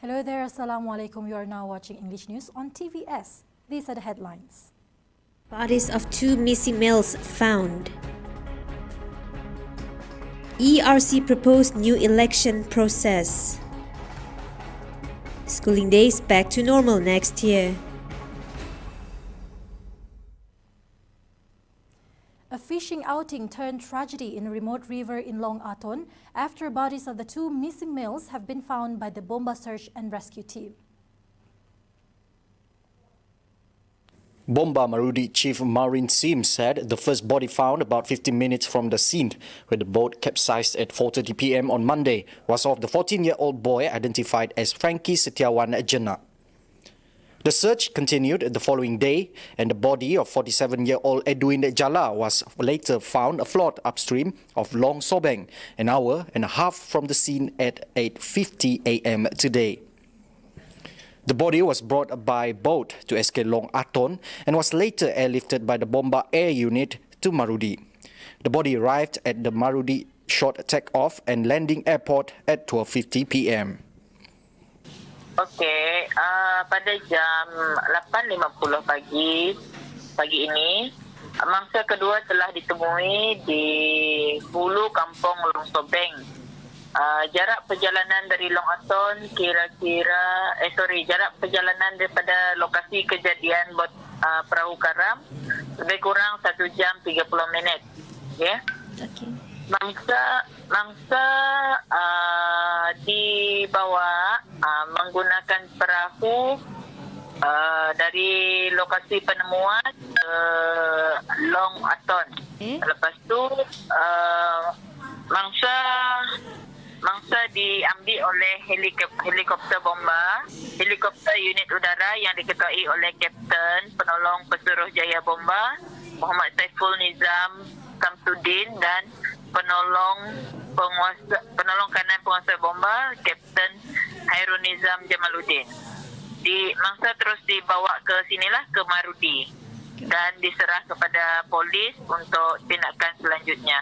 Hello there, Assalamualaikum. You are now watching English News on TVS. These are the headlines. Bodies of 2 missing males found. ERC proposed new election process. Schooling days back to normal next year. A fishing outing turned tragedy in a remote river in Long Aton after bodies of the 2 missing males have been found by the Bomba search and rescue team. Bomba Marudi Chief Marin Sim said the first body found about 15 minutes from the scene, where the boat capsized at 4:30 p.m. on Monday, was of the 14-year-old boy identified as Frankie Setiawan Jena. The search continued the following day, and the body of 47-year-old Edwin Jala was later found afloat upstream of Long Sobeng, an hour and a half from the scene at 8:50 a.m. today. The body was brought by boat to SK Long Aton and was later airlifted by the Bomba Air Unit to Marudi. The body arrived at the Marudi Short Takeoff and Landing Airport at 12:50 p.m. Okey, pada jam 8.50 pagi ini, mangsa kedua telah ditemui di hulu kampung Long Sobeng. Jarak perjalanan dari Long Aton jarak perjalanan daripada lokasi kejadian perahu karam lebih kurang 1 jam 30 minit. Ya. Okay. Mangsa dibawa menggunakan perahu dari lokasi penemuan ke Long Aton. Lepas tu mangsa diambil oleh helikopter bomba, helikopter unit udara yang diketuai oleh Kapten Penolong Pesuruhjaya Bomba Muhammad Saiful Nizam Samsudin dan penolong kanan penguasa bomba Kapten Hairun Nizam Jamaluddin. Mangsa terus dibawa ke sinilah, ke Marudi, dan diserah kepada polis untuk tindakan selanjutnya.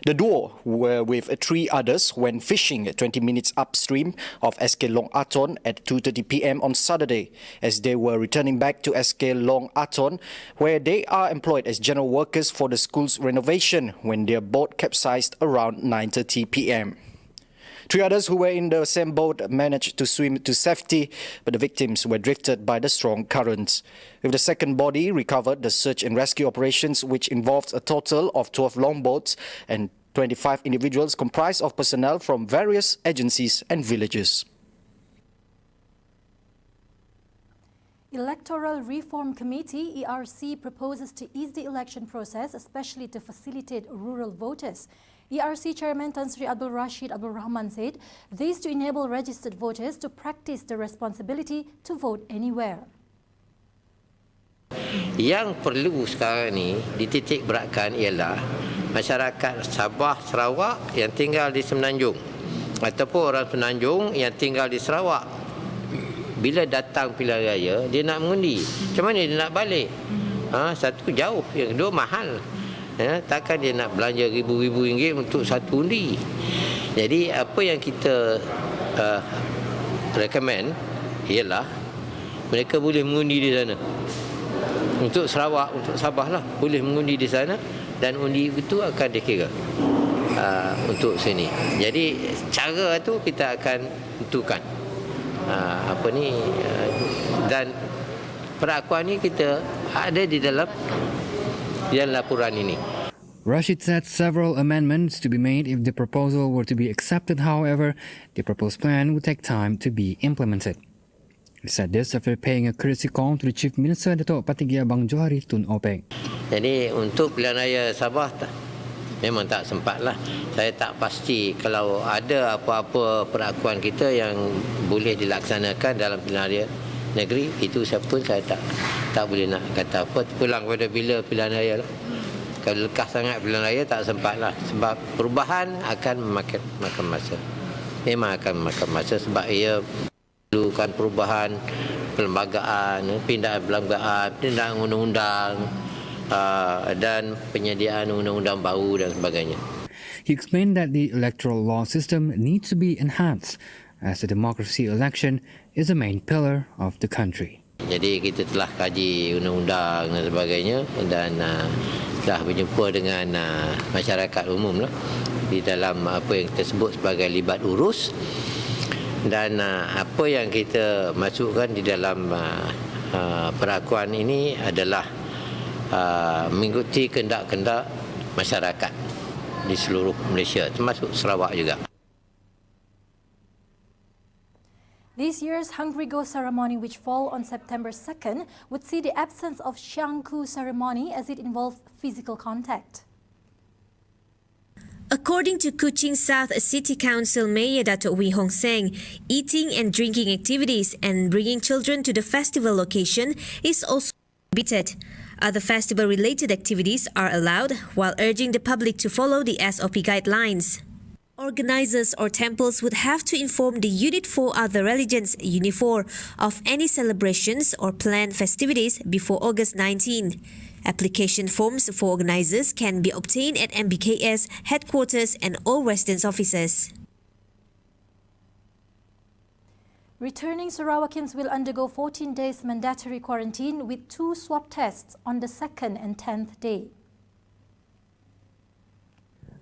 The duo were with 3 others when fishing 20 minutes upstream of SK Long Aton at 2:30 p.m. on Saturday, as they were returning back to SK Long Aton, where they are employed as general workers for the school's renovation, when their boat capsized around 9:30 p.m. 3 others who were in the same boat managed to swim to safety, but the victims were drifted by the strong currents. With the second body recovered, the search and rescue operations, which involved a total of 12 longboats and 25 individuals comprised of personnel from various agencies and villages. Electoral Reform Committee (ERC) proposes to ease the election process, especially to facilitate rural voters. ERC Chairman Tan Sri Abdul Rashid Abdul Rahman said this to enable registered voters to practice the responsibility to vote anywhere. Yang perlu sekarang ni dititik beratkan ialah masyarakat Sabah Sarawak yang tinggal di Semenanjung ataupun orang Semenanjung yang tinggal di Sarawak. Bila datang pilihan raya, dia nak mengundi. Macam mana dia nak balik? Satu jauh, yang kedua mahal. Takkan dia nak belanja ribu-ribu ringgit untuk satu undi. Jadi apa yang kita recommend ialah mereka boleh mengundi di sana. Untuk Sarawak, untuk Sabah lah, boleh mengundi di sana dan undi itu akan dikira untuk sini. Jadi cara tu kita akan tentukan dan perakuan ni kita ada di dalam laporan ini. Rashid said several amendments to be made if the proposal were to be accepted. However, the proposed plan would take time to be implemented. He said this after paying a courtesy call to the Chief Minister Datuk Patigi Abang Johari Tun Openg. Jadi untuk pilihan raya Sabah memang tak sempatlah. Saya tak pasti kalau ada apa-apa perakuan kita yang boleh dilaksanakan dalam pilihan raya negeri, itu saya pun saya tak boleh nak kata apa. Pulang pada bila pilihan raya lah. Kalau lekas sangat pilihan raya tak sempatlah. Sebab perubahan akan makan masa. Memang akan makan masa sebab ia perlukan perubahan perlembagaan, pindahan perlembagaan, pindahan undang-undang dan penyediaan undang-undang baru dan sebagainya. He explained that the electoral law system needs to be enhanced as the democracy election is the main pillar of the country. Jadi kita telah kaji undang-undang dan sebagainya dan telah berjumpa dengan masyarakat umum lah di dalam apa yang kita sebut sebagai libat urus, dan apa yang kita masukkan di dalam perakuan ini adalah mengikuti kehendak-kehendak masyarakat di seluruh Malaysia, termasuk Sarawak juga. This year's Hungry Ghost ceremony, which fall on September 2nd, would see the absence of Xiangku ceremony as it involves physical contact. According to Kuching South City Council Mayor Datuk Wee Hong Seng, eating and drinking activities and bringing children to the festival location is also prohibited. Other festival-related activities are allowed while urging the public to follow the SOP guidelines. Organizers or temples would have to inform the Unit 4 Other Religions, Unit 4, of any celebrations or planned festivities before August 19. Application forms for organizers can be obtained at MBKS headquarters and all residence offices. Returning Sarawakians will undergo 14 days mandatory quarantine with 2 swab tests on the 2nd and 10th day.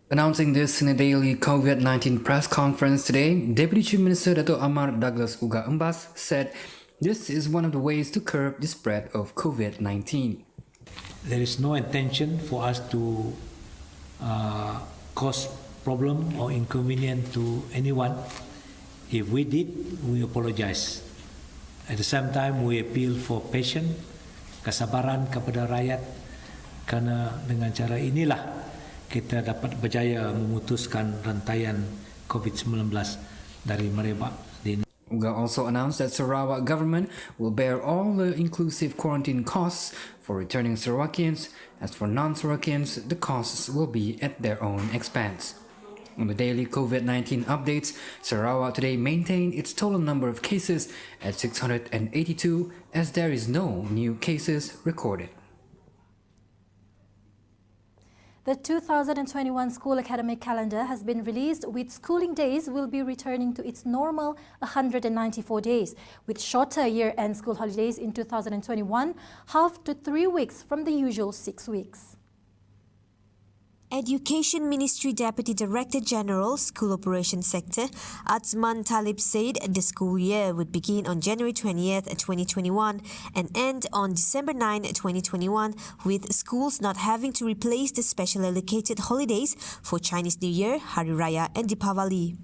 Announcing this in a daily COVID-19 press conference today, Deputy Chief Minister Dato' Amar Douglas Uga Embas said this is one of the ways to curb the spread of COVID-19. There is no intention for us to cause problem or inconvenience to anyone. If we did, we apologize. At the same time, we appeal for patience, kesabaran kepada rakyat, kerana dengan cara inilah kita dapat berjaya memutuskan rantaian COVID-19 dari merebak di. Uga also announced that Sarawak government will bear all the inclusive quarantine costs for returning Sarawakians. As for non-Sarawakians, the costs will be at their own expense. On the daily COVID-19 updates, Sarawak today maintained its total number of cases at 682 as there is no new cases recorded. The 2021 school academic calendar has been released, with schooling days will be returning to its normal 194 days, with shorter year-end school holidays in 2021 halved to 3 weeks from the usual 6 weeks. Education Ministry Deputy Director General, School Operations Sector, Azman Talib said the school year would begin on January 20th, 2021 and end on December 9, 2021, with schools not having to replace the special allocated holidays for Chinese New Year, Hari Raya and Deepavali.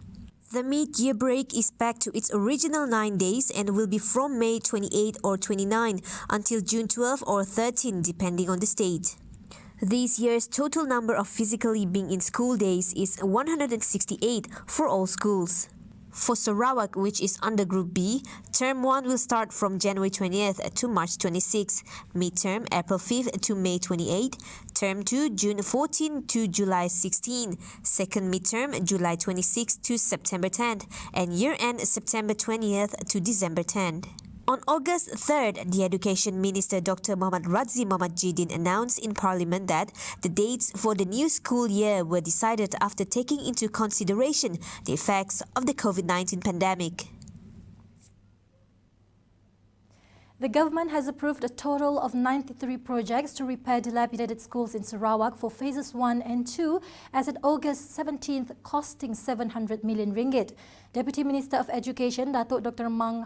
The mid-year break is back to its original 9 days and will be from May 28 or 29 until June 12 or 13, depending on the state. This year's total number of physically being in school days is 168 for all schools. For Sarawak, which is under Group B, Term 1 will start from January 20th to March 26, Mid-term April 5th to May 28, Term 2 June 14 to July 16, Second Mid-term July 26 to September 10th, and Year-end September 20th to December 10th. On August 3rd, the Education Minister Dr. Muhammad Radzi Muhammad Jidin announced in Parliament that the dates for the new school year were decided after taking into consideration the effects of the COVID-19 pandemic. The government has approved a total of 93 projects to repair dilapidated schools in Sarawak for phases 1 and 2 as at August 17th, costing 700 million ringgit. Deputy Minister of Education Datuk Dr. Mah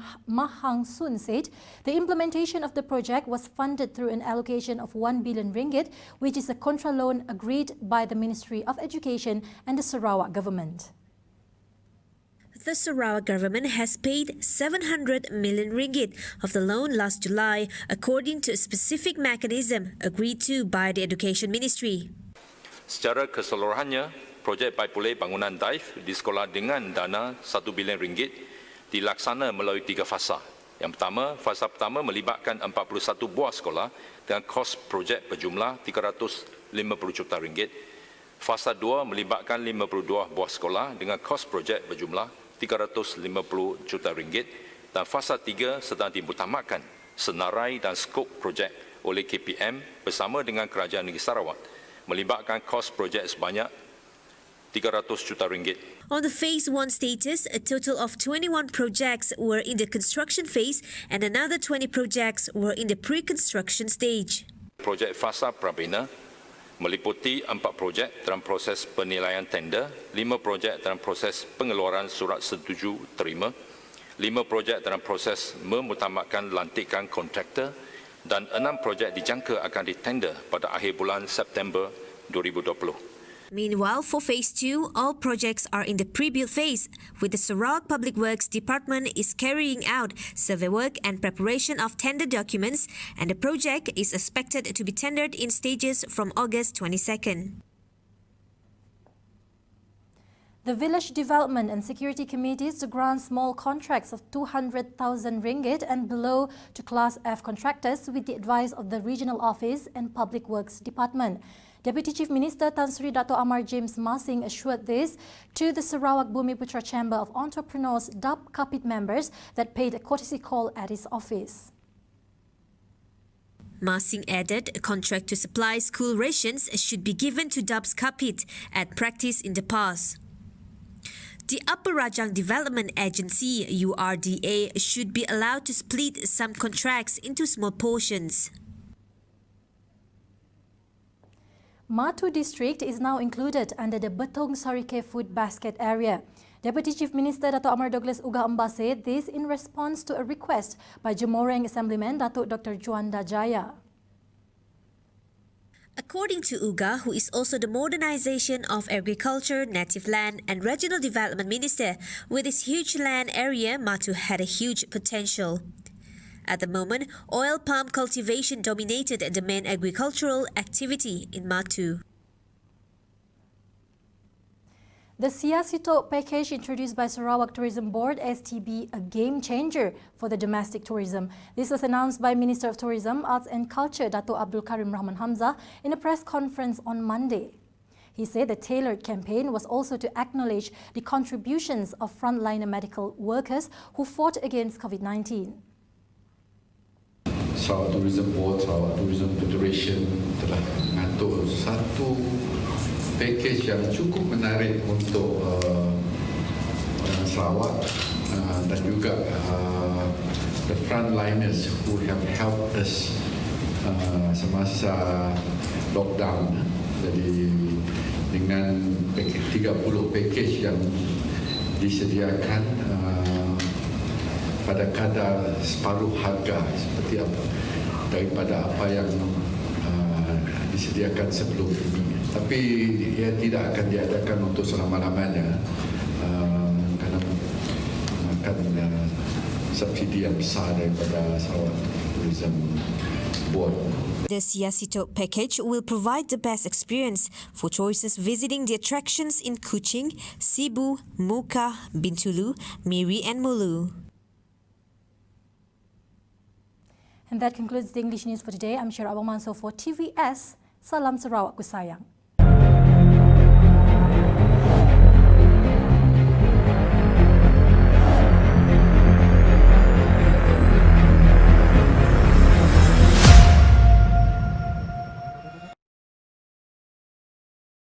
Hang Soon said the implementation of the project was funded through an allocation of 1 billion ringgit, which is a contra loan agreed by the Ministry of Education and the Sarawak government. The Sarawak government has paid 700 million ringgit of the loan last July, according to a specific mechanism agreed to by the Education Ministry. Secara keseluruhannya, projek Baipulih bangunan daif di sekolah dengan dana 1 bilion ringgit dilaksana melalui 3 fasa. Yang pertama, fasa pertama melibatkan 41 buah sekolah dengan kos projek berjumlah 350 juta ringgit. Fasa 2 melibatkan 52 buah sekolah dengan kos projek berjumlah 350 juta ringgit, dan fasa 3 sedang diutamakan senarai dan skop projek oleh KPM bersama dengan Kerajaan Negeri Sarawak melibatkan kos projek sebanyak RM300 juta. On the Phase 1 status, a total of 21 projects were in the construction phase and another 20 projects were in the pre-construction stage. Projek Fasa Prabina meliputi 4 projek dalam proses penilaian tender, 5 projek dalam proses pengeluaran surat setuju terima, 5 projek dalam proses memutamatkan lantikan kontraktor dan 6 projek dijangka akan ditender pada akhir bulan September 2020. Meanwhile, for Phase 2, all projects are in the pre-build phase, with the Sarawak Public Works Department is carrying out survey work and preparation of tender documents, and the project is expected to be tendered in stages from August 22nd. The Village Development and Security Committees to grant small contracts of 200,000 ringgit and below to Class F contractors with the advice of the Regional Office and Public Works Department. Deputy Chief Minister Tan Sri Dato' Amar James Masing assured this to the Sarawak Bumiputra Chamber of Entrepreneurs DAP Kapit members that paid a courtesy call at his office. Masing added a contract to supply school rations should be given to DAP's Kapit at practice in the past. The Upper Rajang Development Agency, URDA, should be allowed to split some contracts into small portions. Matu District is now included under the Betong Sarike Food Basket area. Deputy Chief Minister Dato' Amar Douglas Uga Amba said this in response to a request by Jemoreng Assemblyman Dato' Dr. Juanda Jaya. According to Uga, who is also the Modernisation of Agriculture, Native Land and Regional Development Minister, with its huge land area, Matu had a huge potential. At the moment, oil palm cultivation dominated the main agricultural activity in Matu. The Siasito package introduced by Sarawak Tourism Board STB, a game changer for the domestic tourism. This was announced by Minister of Tourism, Arts and Culture Dato' Abdul Karim Rahman Hamzah in a press conference on Monday. He said the tailored campaign was also to acknowledge the contributions of frontliner medical workers who fought against COVID-19. Sarawak Tourism Board, Sarawak Tourism Federation telah mengatur satu package yang cukup menarik untuk orang Sarawak dan juga the frontliners who have helped us semasa lockdown. Jadi dengan 30 package yang disediakan pada kadar separuh harga seperti apa daripada apa yang disediakan sebelum ini. Tapi ia tidak akan diadakan untuk selama-lamanya kerana akan subsidi yang besar daripada Sarawak Tourism Board. The Siasito package will provide the best experience for tourists visiting the attractions in Kuching, Sibu, Muka, Bintulu, Miri and Mulu. And that concludes the English news for today. I'm Syara Abang Mansur for TVS. Salam Sarawak ku sayang.